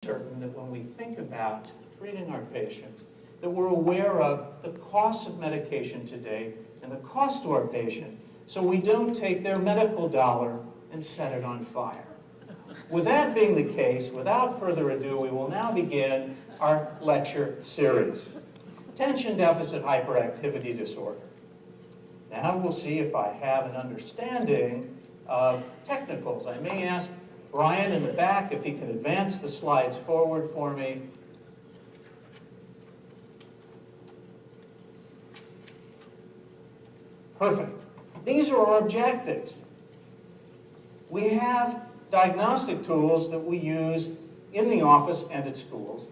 certain that when we think about treating our patients, that we're aware of the costs of medication today and the cost to our patient, so we don't take their medical dollar and set it on fire. With that being the case, without further ado, we will now begin our lecture series, Attention Deficit Hyperactivity Disorder. Now we'll see if I have an understanding of technicals. I may ask Brian in the back if he can advance the slides forward for me. Perfect. These are our objectives. We have diagnostic tools that we use in the office and at schools.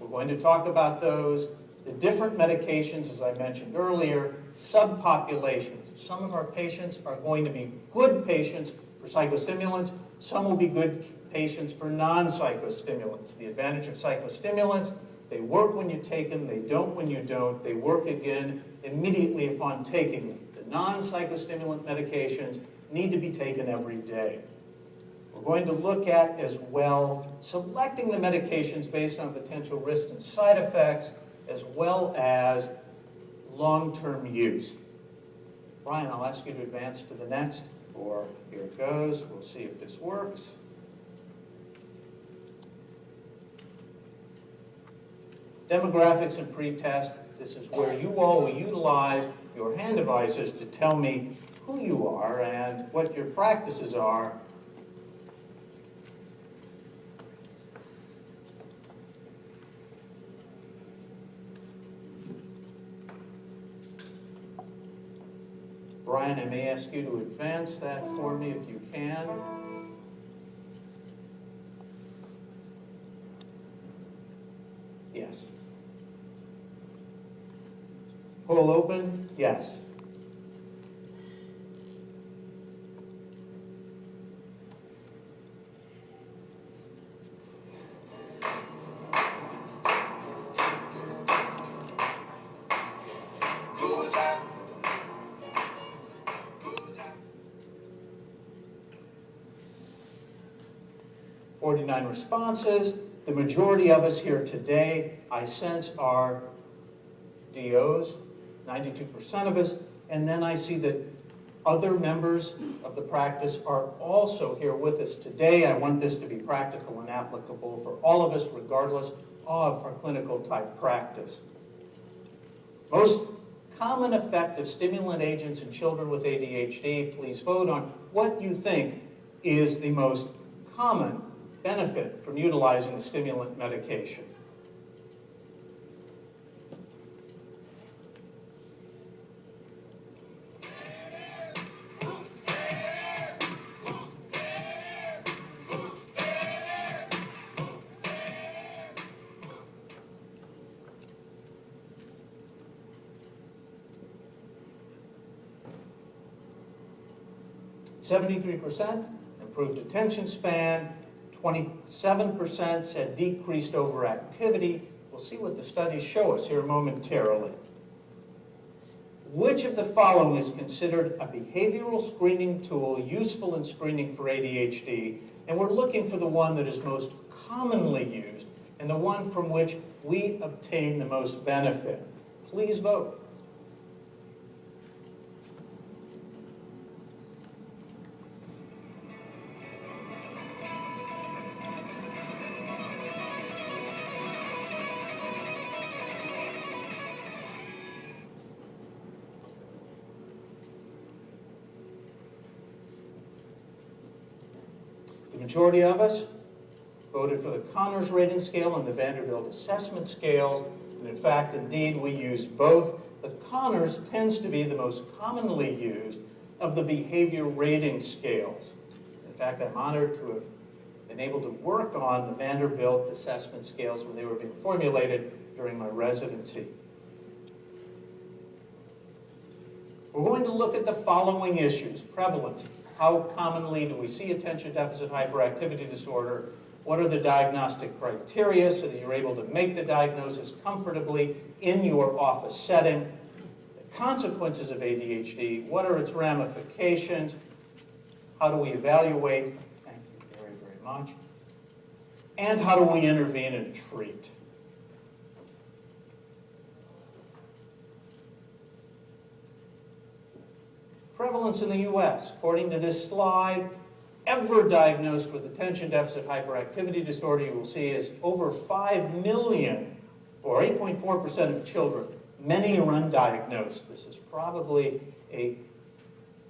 We're going to talk about those, the different medications, as I mentioned earlier, subpopulations. Some of our patients are going to be good patients for psychostimulants. Some will be good patients for non-psychostimulants. The advantage of psychostimulants, they work when you take them, they don't when you don't, they work again immediately upon taking them. The non-psychostimulant medications need to be taken every day. We're going to look at, as well, selecting the medications based on potential risks and side effects, as well as long-term use. Brian, I'll ask you to advance to the next, or here it goes. We'll see if this works. Demographics and pretest. This is where you all will utilize your hand devices to tell me who you are and what your practices are. Brian, I may ask you to advance that for me if you can. Yes. Pull open? Yes. Responses. The majority of us here today, I sense, are DOs, 92% of us, and then I see that other members of the practice are also here with us today. I want this to be practical and applicable for all of us, regardless of our clinical type practice. Most common effect of stimulant agents in children with ADHD, please vote on what you think is the most common benefit from utilizing a stimulant medication. (73% improved attention span, 27% said decreased overactivity. We'll see what the studies show us here momentarily. Which of the following is considered a behavioral screening tool useful in screening for ADHD? And we're looking for the one that is most commonly used and the one from which we obtain the most benefit. Please vote. The majority of us voted for the Connors rating scale and the Vanderbilt assessment scales. And in fact, indeed, we use both. The Connors tends to be the most commonly used of the behavior rating scales. In fact, I'm honored to have been able to work on the Vanderbilt assessment scales when they were being formulated during my residency. We're going to look at the following issues: prevalence. How commonly do we see attention deficit hyperactivity disorder? What are the diagnostic criteria so that you're able to make the diagnosis comfortably in your office setting? The consequences of ADHD, what are its ramifications? How do we evaluate? Thank you very, very much. and how do we intervene and treat? Prevalence in the U.S., according to this slide, ever diagnosed with attention deficit hyperactivity disorder, you will see, is over 5 million, or 8.4% of children. Many are undiagnosed. This is probably a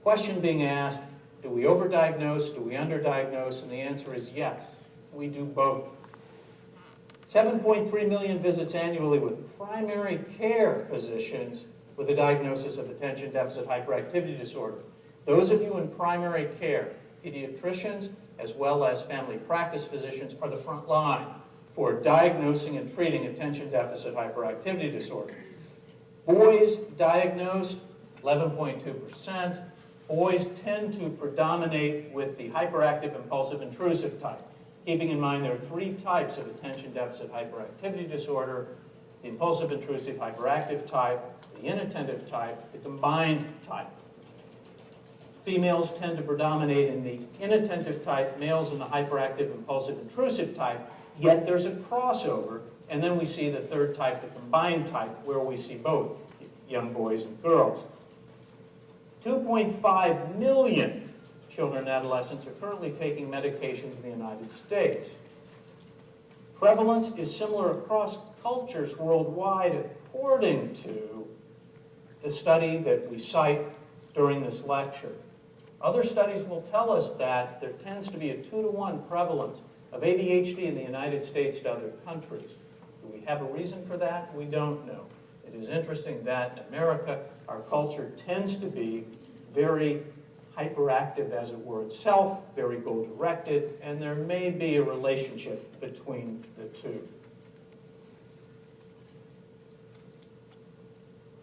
question being asked, do we overdiagnose, do we underdiagnose? And the answer is yes, we do both. 7.3 million visits annually with primary care physicians with a diagnosis of attention deficit hyperactivity disorder. Those of you in primary care, pediatricians as well as family practice physicians, are the front line for diagnosing and treating attention deficit hyperactivity disorder. Boys diagnosed, 11.2%. Boys tend to predominate with the hyperactive impulsive intrusive type. Keeping in mind there are 3 types of attention deficit hyperactivity disorder: the impulsive intrusive hyperactive type, the inattentive type, the combined type. Females tend to predominate in the inattentive type, males in the hyperactive impulsive intrusive type, yet there's a crossover, and then we see the 3rd type, the combined type, where we see both young boys and girls. 2.5 million children and adolescents are currently taking medications in the United States. Prevalence is similar across cultures worldwide, according to the study that we cite during this lecture. Other studies will tell us that there tends to be a 2-to-1 prevalence of ADHD in the United States to other countries. Do we have a reason for that? We don't know. It is interesting that in America, our culture tends to be very hyperactive, as it were, itself, very goal-directed, and there may be a relationship between the two.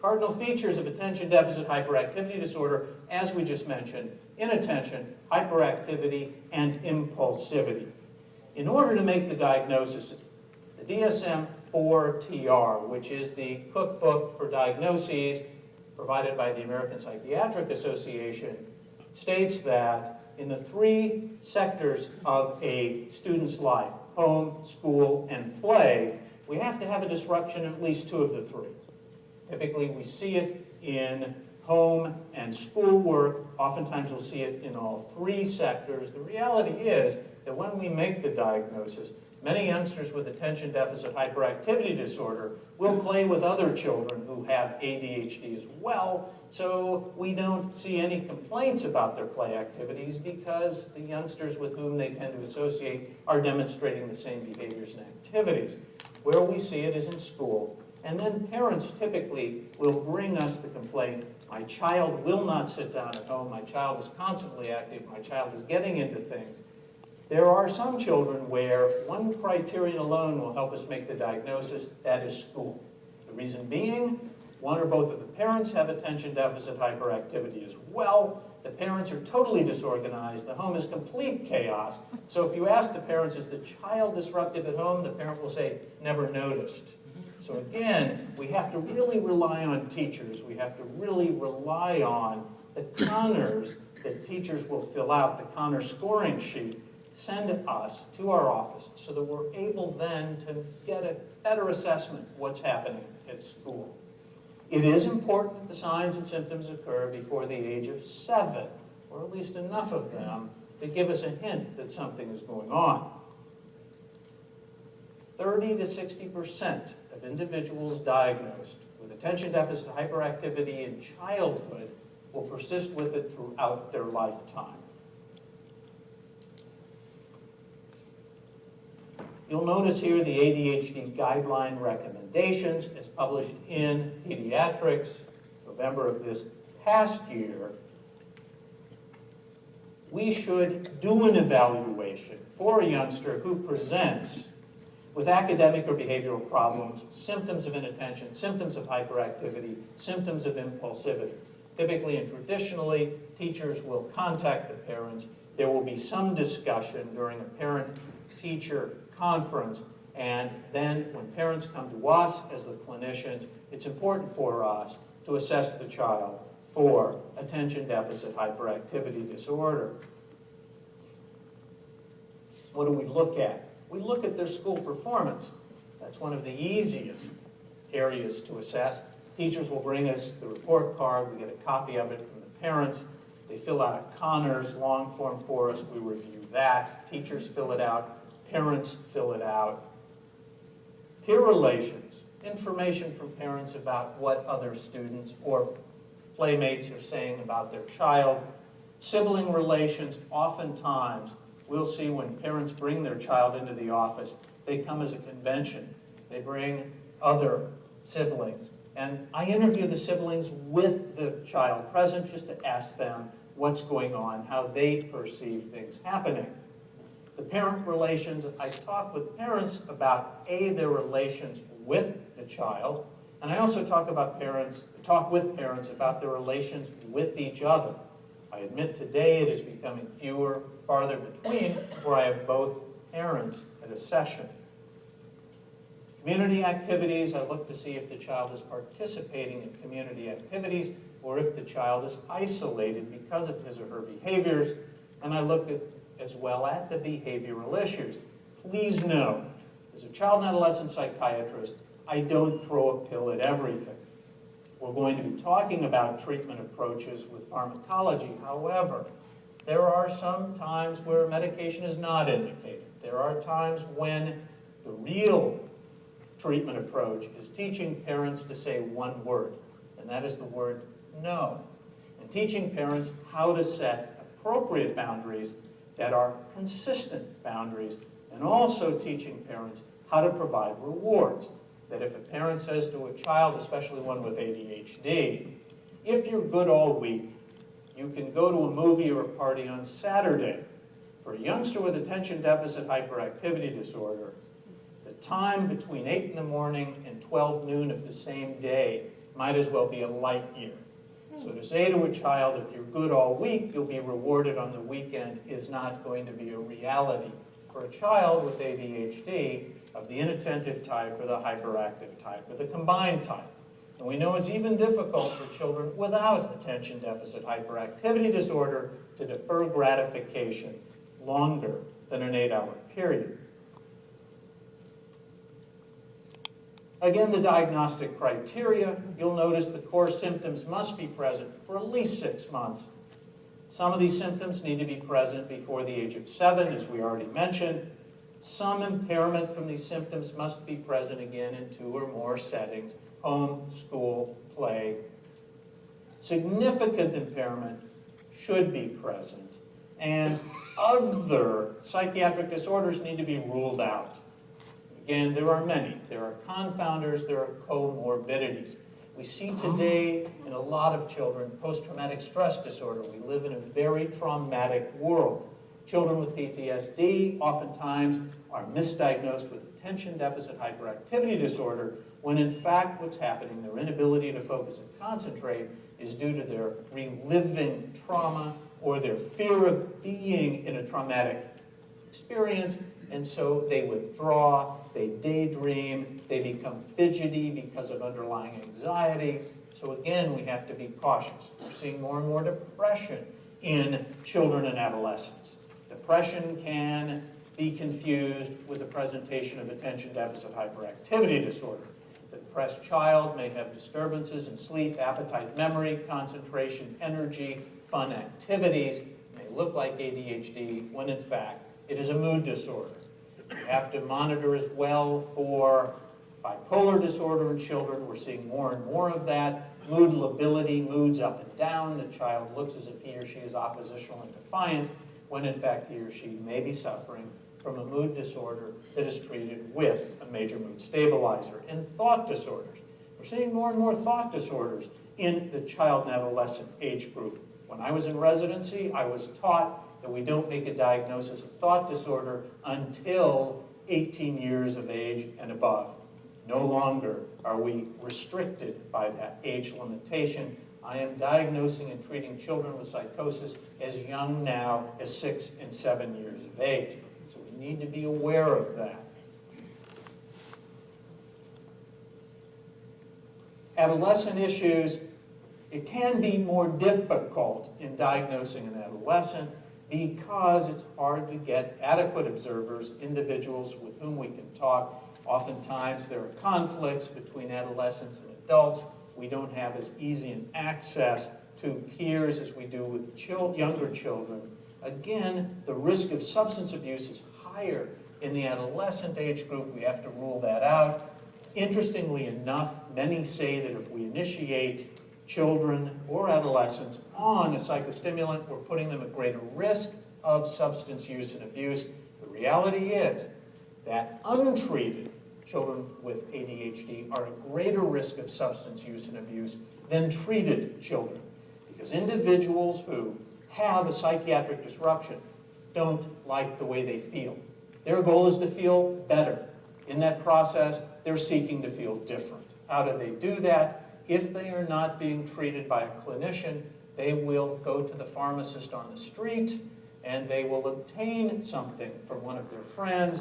Cardinal features of attention deficit hyperactivity disorder, as we just mentioned: inattention, hyperactivity, and impulsivity. In order to make the diagnosis, the DSM-4-TR, which is the cookbook for diagnoses provided by the American Psychiatric Association, states that in the 3 sectors of a student's life, home, school, and play, we have to have a disruption in at least 2 of the 3. Typically, we see it in home and schoolwork. Oftentimes, we'll see it in all 3 sectors. The reality is that when we make the diagnosis, many youngsters with attention deficit hyperactivity disorder will play with other children who have ADHD as well, so we don't see any complaints about their play activities because the youngsters with whom they tend to associate are demonstrating the same behaviors and activities. Where we see it is in school, and then parents typically will bring us the complaint: my child will not sit down at home, my child is constantly active, my child is getting into things. There are some children where one criterion alone will help us make the diagnosis, that is school. The reason being, one or both of the parents have attention deficit hyperactivity as well. The parents are totally disorganized. The home is complete chaos. So if you ask the parents, is the child disruptive at home? The parent will say, never noticed. So again, we have to really rely on teachers. We have to really rely on the Connors that teachers will fill out, the Connor scoring sheet, send us to our office so that we're able then to get a better assessment of what's happening at school. It is important that the signs and symptoms occur before the age of 7, or at least enough of them to give us a hint that something is going on. 30 to 60% of individuals diagnosed with attention deficit hyperactivity in childhood will persist with it throughout their lifetime. You'll notice here the ADHD Guideline recommendations as published in Pediatrics, November of this past year. We should do an evaluation for a youngster who presents with academic or behavioral problems, symptoms of inattention, symptoms of hyperactivity, symptoms of impulsivity. Typically and traditionally, teachers will contact the parents. There will be some discussion during a parent-teacher conference, and then when parents come to us as the clinicians, it's important for us to assess the child for attention deficit hyperactivity disorder. What do we look at? we look at their school performance. That's one of the easiest areas to assess. Teachers will bring us the report card. We get a copy of it from the parents. They fill out a Connors long form for us. We review that. Teachers fill it out. Parents fill it out. Peer relations, information from parents about what other students or playmates are saying about their child. Sibling relations, oftentimes we'll see when parents bring their child into the office, they come as a convention. They bring other siblings. And I interview the siblings with the child present just to ask them what's going on, how they perceive things happening. The parent relations, I talk with parents about, their relations with the child, and I also talk with parents about their relations with each other. I admit today it is becoming fewer, farther between, where I have both parents at a session. Community activities, I look to see if the child is participating in community activities or if the child is isolated because of his or her behaviors, and I look at as well at the behavioral issues. Please know, as a child and adolescent psychiatrist, I don't throw a pill at everything. We're going to be talking about treatment approaches with pharmacology. However, there are some times where medication is not indicated. There are times when the real treatment approach is teaching parents to say one word, and that is the word no. And teaching parents how to set appropriate boundaries that are consistent boundaries, and also teaching parents how to provide rewards. That if a parent says to a child, especially one with ADHD, if you're good all week, you can go to a movie or a party on Saturday. For a youngster with attention deficit hyperactivity disorder, the time between 8 in the morning and 12 noon of the same day might as well be a light year. So to say to a child, if you're good all week, you'll be rewarded on the weekend, is not going to be a reality for a child with ADHD of the inattentive type or the hyperactive type or the combined type. And we know it's even difficult for children without attention deficit hyperactivity disorder to defer gratification longer than an 8-hour period. Again, the diagnostic criteria, you'll notice the core symptoms must be present for at least 6 months. Some of these symptoms need to be present before the age of 7, as we already mentioned. Some impairment from these symptoms must be present again in 2 or more settings: home, school, play. Significant impairment should be present, and other psychiatric disorders need to be ruled out. Again, there are many. There are confounders, there are comorbidities. We see today in a lot of children post-traumatic stress disorder. We live in a very traumatic world. Children with PTSD oftentimes are misdiagnosed with attention deficit hyperactivity disorder, when in fact what's happening, their inability to focus and concentrate, is due to their reliving trauma or their fear of being in a traumatic experience. And so they withdraw, they daydream, they become fidgety because of underlying anxiety. So again, we have to be cautious. We're seeing more and more depression in children and adolescents. Depression can be confused with the presentation of attention deficit hyperactivity disorder. The depressed child may have disturbances in sleep, appetite, memory, concentration, energy, fun activities. It may look like ADHD when in fact it is a mood disorder. We have to monitor as well for bipolar disorder in children. We're seeing more and more of that. Mood lability, moods up and down. The child looks as if he or she is oppositional and defiant, when in fact he or she may be suffering from a mood disorder that is treated with a major mood stabilizer. And thought disorders. We're seeing more and more thought disorders in the child and adolescent age group. When I was in residency, I was taught that we don't make a diagnosis of thought disorder until 18 years of age and above. No longer are we restricted by that age limitation. I am diagnosing and treating children with psychosis as young now as 6 and 7 years of age. So we need to be aware of that. Adolescent issues, it can be more difficult in diagnosing an adolescent. because it's hard to get adequate observers, individuals with whom we can talk. Oftentimes there are conflicts between adolescents and adults. We don't have as easy an access to peers as we do with younger children. Again, the risk of substance abuse is higher in the adolescent age group. We have to rule that out. Interestingly enough, many say that if we initiate children or adolescents on a psychostimulant, we're putting them at greater risk of substance use and abuse. The reality is that untreated children with ADHD are at greater risk of substance use and abuse than treated children, because individuals who have a psychiatric disruption don't like the way they feel. Their goal is to feel better. In that process, they're seeking to feel different. How do they do that? If they are not being treated by a clinician, they will go to the pharmacist on the street and they will obtain something from one of their friends.